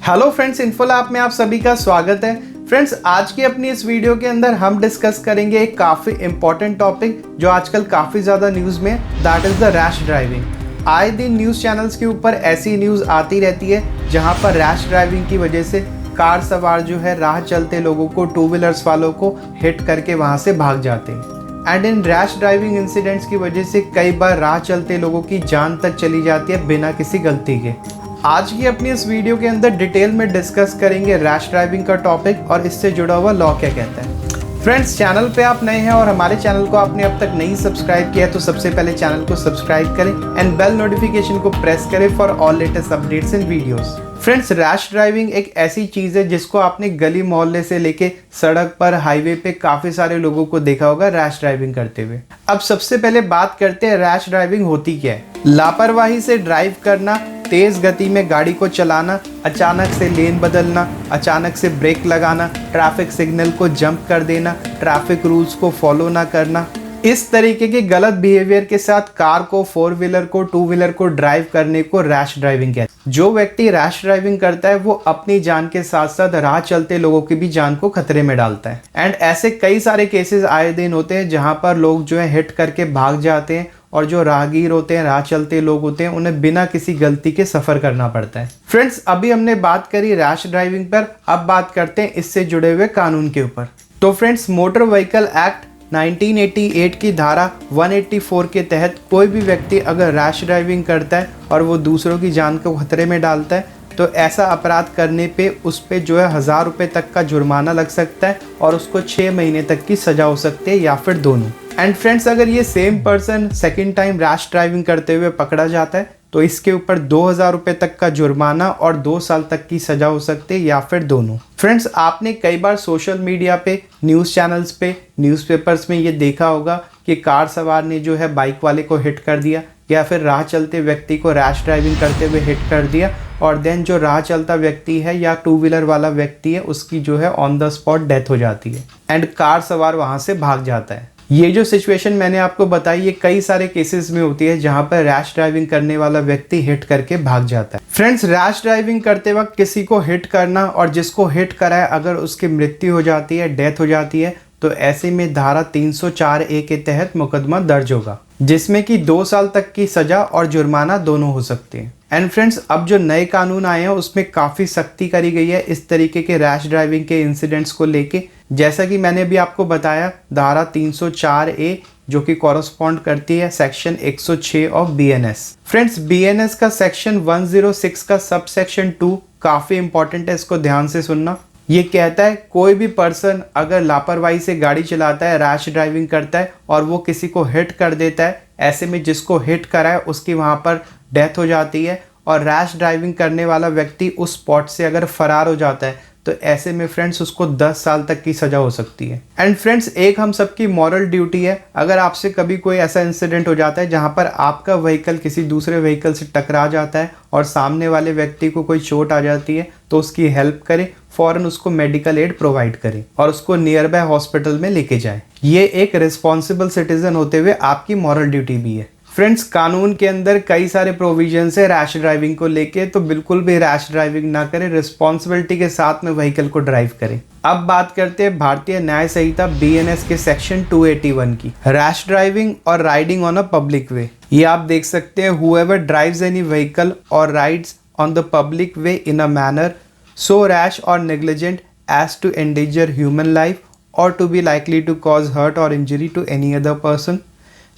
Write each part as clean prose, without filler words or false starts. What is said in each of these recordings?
Hello friends, इन्फोलैब में आप सभी का स्वागत है। फ्रेंड्स, आज की अपनी इस वीडियो के अंदर हम डिस्कस करेंगे एक काफ़ी इंपॉर्टेंट टॉपिक जो आजकल काफ़ी ज़्यादा न्यूज़ में, that is the rash driving. आए दिन न्यूज़ चैनल्स के ऊपर ऐसी न्यूज़ आती रहती है जहां पर रैश ड्राइविंग की वजह से कार सवार जो है राह चलते लोगों को, टू व्हीलर्स वालों को हिट करके वहां से भाग जाते हैं। And in rash driving incidents की वजह से कई बार राह चलते लोगों की जान तक चली जाती है बिना किसी गलती के। आज की अपनी इस वीडियो के अंदर डिटेल में डिस्कस करेंगे रैश ड्राइविंग का टॉपिक और इससे जुड़ा हुआ लॉ क्या कहता है। फ्रेंड्स, चैनल पे आप नए हैं और हमारे चैनल को आपने अब तक नहीं सब्सक्राइब किया है तो सबसे पहले चैनल को सब्सक्राइब करें एंड बेल नोटिफिकेशन को प्रेस करें for all latest updates and videos. Friends, rash driving एक ऐसी चीज़ है जिसको आपने गली मोहल्ले से लेके सड़क पर, हाईवे पे काफ़ी सारे लोगों को देखा होगा रैश ड्राइविंग करते हुए। अब सबसे पहले बात करते हैं रैश ड्राइविंग होती क्या है। लापरवाही से ड्राइव करना, तेज गति में गाड़ी को चलाना, अचानक से लेन बदलना, अचानक से ब्रेक लगाना, ट्रैफिक सिग्नल को जंप कर देना, ट्रैफिक रूल्स को फॉलो ना करना, इस तरीके के गलत बिहेवियर के साथ कार को, फोर व्हीलर को, टू व्हीलर को ड्राइव करने को रैश ड्राइविंग कहते हैं। जो व्यक्ति रैश ड्राइविंग करता है वो अपनी जान के साथ साथ राह चलते लोगों की भी जान को खतरे में डालता है। एंड ऐसे कई सारे केसेस आए दिन होते हैं जहां पर लोग जो है हिट करके भाग जाते हैं और जो राहगीर होते हैं, राह चलते लोग होते हैं, उन्हें बिना किसी गलती के सफर करना पड़ता है। फ्रेंड्स, अभी हमने बात करी रैश ड्राइविंग पर, अब बात करते हैं इससे जुड़े हुए कानून के ऊपर। तो फ्रेंड्स, मोटर व्हीकल एक्ट 1988 की धारा 184 के तहत कोई भी व्यक्ति अगर रैश ड्राइविंग करता है और वो दूसरों की जान को खतरे में डालता है तो ऐसा अपराध करने पे उस पे जो है 1000 रुपये तक का जुर्माना लग सकता है और उसको 6 महीने तक की सजा हो सकती है या फिर दोनों। एंड फ्रेंड्स, अगर ये same person second time rash driving करते हुए पकड़ा जाता है तो इसके ऊपर 2000 रुपये तक का जुर्माना और 2 साल तक की सजा हो सकती है या फिर दोनों। फ्रेंड्स, आपने कई बार सोशल मीडिया पे, न्यूज़ चैनल्स पे, न्यूज़पेपर्स में ये देखा होगा कि कार सवार ने जो है बाइक वाले को हिट कर दिया या फिर राह चलते व्यक्ति को रैश ड्राइविंग करते हुए हिट कर दिया और देन जो राह चलता व्यक्ति है या टू व्हीलर वाला व्यक्ति है उसकी जो है ऑन द स्पॉट डेथ हो जाती है एंड कार सवार वहाँ से भाग जाता है। ये जो सिचुएशन मैंने आपको बताई ये कई सारे केसेस में होती है जहां पर रैश ड्राइविंग करने वाला व्यक्ति हिट करके भाग जाता है। फ्रेंड्स, रैश ड्राइविंग करते वक्त किसी को हिट करना और जिसको हिट करा है अगर उसकी मृत्यु हो जाती है, डेथ हो जाती है, तो ऐसे में धारा 304A के तहत मुकदमा दर्ज होगा जिसमें कि 2 साल तक की सजा और जुर्माना दोनों हो सकते हैं। एंड फ्रेंड्स, अब जो नए कानून आए हैं उसमें काफ़ी सख्ती करी गई है इस तरीके के रैश ड्राइविंग के इंसिडेंट्स को लेके। जैसा कि मैंने अभी आपको बताया, धारा 304A जो कि कॉरस्पॉन्ड करती है section 106 of BNS। Friends, BNS का सेक्शन 106 का सब सेक्शन 2 काफ़ी इंपॉर्टेंट है, इसको ध्यान से सुनना। ये कहता है कोई भी पर्सन अगर लापरवाही से गाड़ी चलाता है, रैश ड्राइविंग करता है और वो किसी को हिट कर देता है, ऐसे में जिसको हिट करा है उसकी वहाँ पर डेथ हो जाती है और रैश ड्राइविंग करने वाला व्यक्ति उस स्पॉट से अगर फरार हो जाता है तो ऐसे में फ्रेंड्स उसको 10 साल तक की सजा हो सकती है। एंड फ्रेंड्स, एक हम सबकी मॉरल ड्यूटी है, अगर आपसे कभी कोई ऐसा इंसिडेंट हो जाता है जहां पर आपका व्हीकल किसी दूसरे व्हीकल से टकरा जाता है और सामने वाले व्यक्ति को कोई चोट आ जाती है तो उसकी हेल्प करें, फौरन उसको मेडिकल एड प्रोवाइड करें और उसको नियर बाय हॉस्पिटल में लेके जाएं। ये एक रिस्पॉन्सिबल सिटीजन होते हुए आपकी मॉरल ड्यूटी भी है। फ्रेंड्स, कानून के अंदर कई सारे प्रोविजंस है रैश ड्राइविंग को लेके, तो बिल्कुल भी रैश ड्राइविंग ना करें, रिस्पॉन्सिबिलिटी के साथ में व्हीकल को ड्राइव करें। अब बात करते हैं भारतीय न्याय संहिता BNS के सेक्शन 281 की, रैश ड्राइविंग और riding on a public way. ये आप देख सकते हैं, हुएवर ड्राइव्स एनी व्हीकल और rides on the public way in a manner so rash और negligent as to endanger human life और to be likely to cause hurt और injury to any other person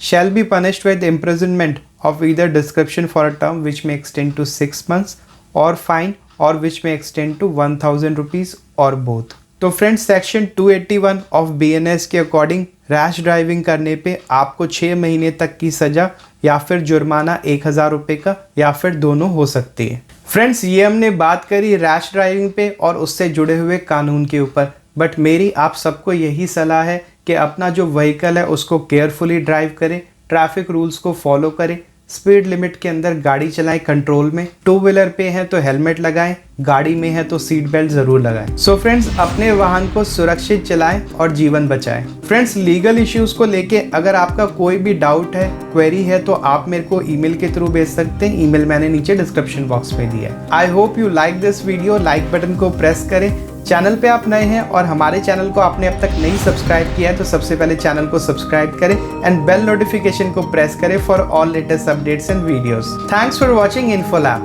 shall be punished with imprisonment of either description for a term which may extend to 6 months or fine or which may extend to 1000 rupees or both। तो friends, section 281 of BNS के according rash driving करने पे आपको 6 महीने तक की सजा या फिर जुर्माना 1000 रुपये का या फिर दोनों हो सकती है। फ्रेंड्स, ये हमने बात करी रैश ड्राइविंग पे और उससे जुड़े हुए कानून के ऊपर, बट मेरी आप सबको यही सलाह है कि अपना जो व्हीकल है उसको केयरफुली ड्राइव करें, ट्रैफिक रूल्स को फॉलो करें, स्पीड लिमिट के अंदर गाड़ी चलाएं कंट्रोल में, टू व्हीलर पे हैं तो हेलमेट लगाएं, गाड़ी में है तो सीट बेल्ट जरूर लगाएं। सो फ्रेंड्स, अपने वाहन को सुरक्षित चलाएं और जीवन बचाएं। फ्रेंड्स, लीगल इश्यूज को लेके अगर आपका कोई भी डाउट है, क्वेरी है, तो आप मेरे को ईमेल के थ्रू भेज सकते हैं। ईमेल मैंने नीचे डिस्क्रिप्शन बॉक्स में दिया है। I hope you like this video. Like button को प्रेस करें। चैनल पे आप नए हैं और हमारे चैनल को आपने अब तक नहीं सब्सक्राइब किया है तो सबसे पहले चैनल को सब्सक्राइब करें एंड बेल नोटिफिकेशन को प्रेस करें for all latest updates and videos. Thanks for watching info lab.